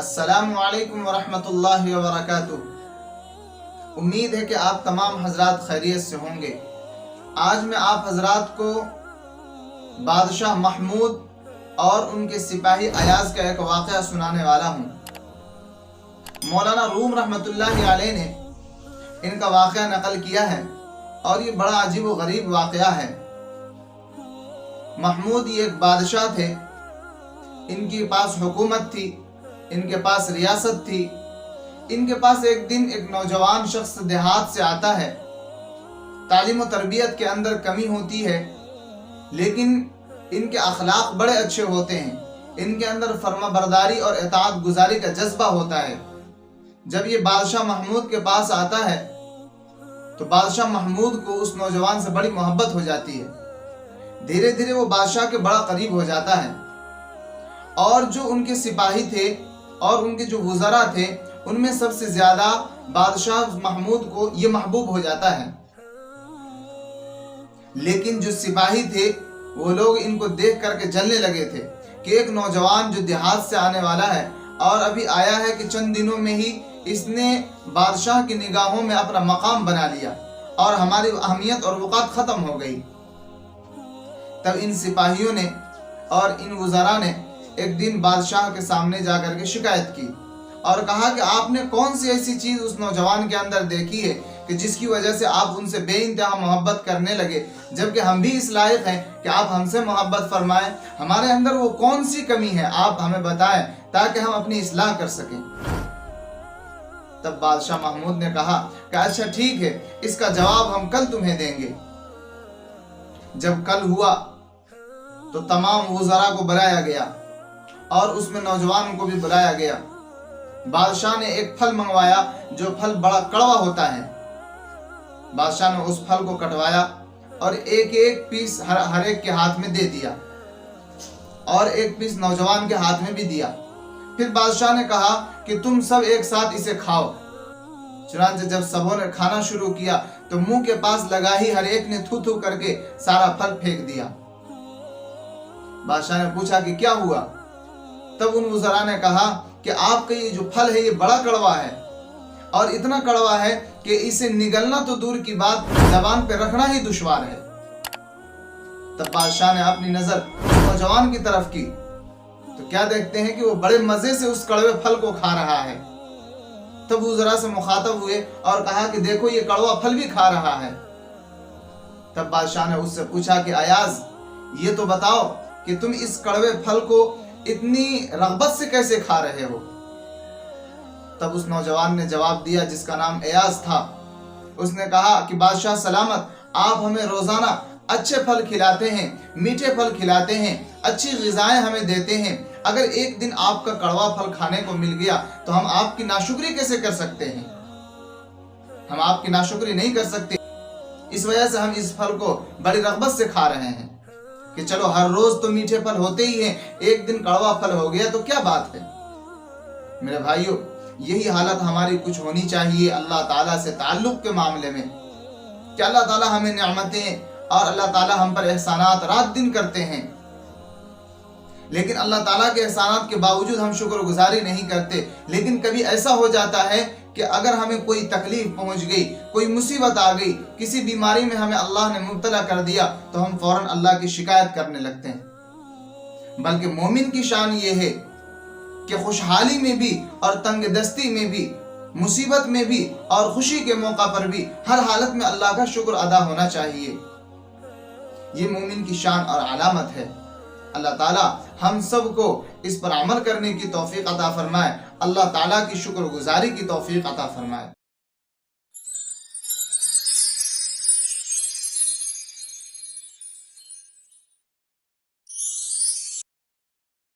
السلام علیکم ورحمۃ اللہ وبرکاتہ۔ امید ہے کہ آپ تمام حضرات خیریت سے ہوں گے۔ آج میں آپ حضرات کو بادشاہ محمود اور ان کے سپاہی ایاز کا ایک واقعہ سنانے والا ہوں۔ مولانا روم رحمۃ اللہ علیہ نے ان کا واقعہ نقل کیا ہے اور یہ بڑا عجیب و غریب واقعہ ہے۔ محمود یہ ایک بادشاہ تھے، ان کے پاس حکومت تھی، ان کے پاس ریاست تھی۔ ان کے پاس ایک دن ایک نوجوان شخص دیہات سے آتا ہے۔ تعلیم و تربیت کے اندر کمی ہوتی ہے، لیکن ان کے اخلاق بڑے اچھے ہوتے ہیں۔ ان کے اندر فرما برداری اور اطاعت گزاری کا جذبہ ہوتا ہے۔ جب یہ بادشاہ محمود کے پاس آتا ہے تو بادشاہ محمود کو اس نوجوان سے بڑی محبت ہو جاتی ہے۔ دھیرے دھیرے وہ بادشاہ کے بڑا قریب ہو جاتا ہے، اور جو ان کے سپاہی تھے اور ان کے جو وزراء تھے، ان میں سب سے زیادہ بادشاہ محمود کو یہ محبوب ہو جاتا ہے۔ لیکن جو سپاہی تھے وہ لوگ ان کو دیکھ کر کے جلنے لگے تھے کہ ایک نوجوان جو دیہات سے آنے والا ہے اور ابھی آیا ہے کہ چند دنوں میں ہی اس نے بادشاہ کی نگاہوں میں اپنا مقام بنا لیا اور ہماری اہمیت اور وقار ختم ہو گئی۔ تب ان سپاہیوں نے اور ان وزراء نے ایک دن بادشاہ کے سامنے جا کر کے شکایت کی اور کہا کہ آپ نے کون سی ایسی چیز اس نوجوان کے اندر دیکھی ہے کہ جس کی وجہ سے آپ ان سے بے انتہا محبت کرنے لگے، جبکہ ہم بھی اس لائق ہیں کہ آپ ہم سے محبت فرمائیں۔ ہمارے اندر وہ کون سی کمی ہے آپ ہمیں بتائیں تاکہ ہم اپنی اصلاح کر سکیں۔ تب بادشاہ محمود نے کہا کہ اچھا ٹھیک ہے، اس کا جواب ہم کل تمہیں دیں گے۔ جب کل ہوا تو تمام وزراء کو بلایا گیا اور اس میں نوجوان کو بھی بلایا گیا۔ بادشاہ نے ایک پھل منگوایا جو پھل بڑا کڑوا ہوتا ہے۔ بادشاہ نے اس پھل کو کٹوایا اور ایک ایک پیس ہر ایک کے ہاتھ میں دے دیا اور ایک پیس نوجوان کے ہاتھ میں بھی دیا۔ پھر بادشاہ نے کہا کہ تم سب ایک ساتھ اسے کھاؤ۔ چنانچہ جب سبوں نے کھانا شروع کیا تو منہ کے پاس لگا ہی ہر ایک نے تھو تھو کر کے سارا پھل پھینک دیا۔ بادشاہ نے پوچھا کہ کیا ہوا؟ تب ان وزراء نے کہا کہ آپ کا یہ جو پھل ہے یہ بڑا کڑوا ہے، اور اتنا کڑوا ہے کہ اسے نگلنا تو دور کی بات، زبان پہ رکھنا ہی دشوار ہے۔ تب بادشاہ نے اپنی نظر نوجوان کی طرف کی تو کیا دیکھتے ہیں کہ وہ بڑے مزے سے اس کڑوے پھل کو کھا رہا ہے۔ تب وزراء سے مخاطب ہوئے اور کہا کہ دیکھو یہ کڑوا پھل بھی کھا رہا ہے۔ تب بادشاہ نے اس سے پوچھا کہ ایاز یہ تو بتاؤ کہ تم اس کڑوے پھل کو اتنی رغبت سے کیسے کھا رہے ہو؟ تب اس نوجوان نے جواب دیا جس کا نام ایاز تھا۔ اس نے کہا کہ بادشاہ سلامت، آپ ہمیں روزانہ اچھے پھل کھلاتے ہیں، میٹھے پھل کھلاتے ہیں، اچھی غذائیں ہمیں دیتے ہیں۔ اگر ایک دن آپ کا کڑوا پھل کھانے کو مل گیا تو ہم آپ کی ناشکری کیسے کر سکتے ہیں؟ ہم آپ کی ناشکری نہیں کر سکتے۔ اس وجہ سے ہم اس پھل کو بڑی رغبت سے کھا رہے ہیں کہ چلو ہر روز تو میٹھے پھل ہوتے ہی ہیں، ایک دن کڑوا پھل ہو گیا تو کیا بات ہے۔ میرے بھائیو، یہی حالت ہماری کچھ ہونی چاہیے اللہ تعالیٰ سے تعلق کے معاملے میں، کہ اللہ تعالیٰ ہمیں نعمتیں اور اللہ تعالیٰ ہم پر احسانات رات دن کرتے ہیں، لیکن اللہ تعالیٰ کے احسانات کے باوجود ہم شکر گزاری نہیں کرتے۔ لیکن کبھی ایسا ہو جاتا ہے کہ اگر ہمیں کوئی تکلیف پہنچ گئی، کوئی مصیبت آ گئی، کسی بیماری میں ہمیں اللہ نے مبتلا کر دیا تو ہم فوراً اللہ کی شکایت کرنے لگتے ہیں۔ بلکہ مومن کی شان یہ ہے کہ خوشحالی میں بھی اور تنگ دستی میں بھی، مصیبت میں بھی اور خوشی کے موقع پر بھی ہر حالت میں اللہ کا شکر ادا ہونا چاہیے۔ یہ مومن کی شان اور علامت ہے۔ اللہ تعالیٰ ہم سب کو اس پر عمل کرنے کی توفیق عطا فرمائے، اللہ تعالیٰ کی شکر گزاری کی توفیق عطا فرمائے۔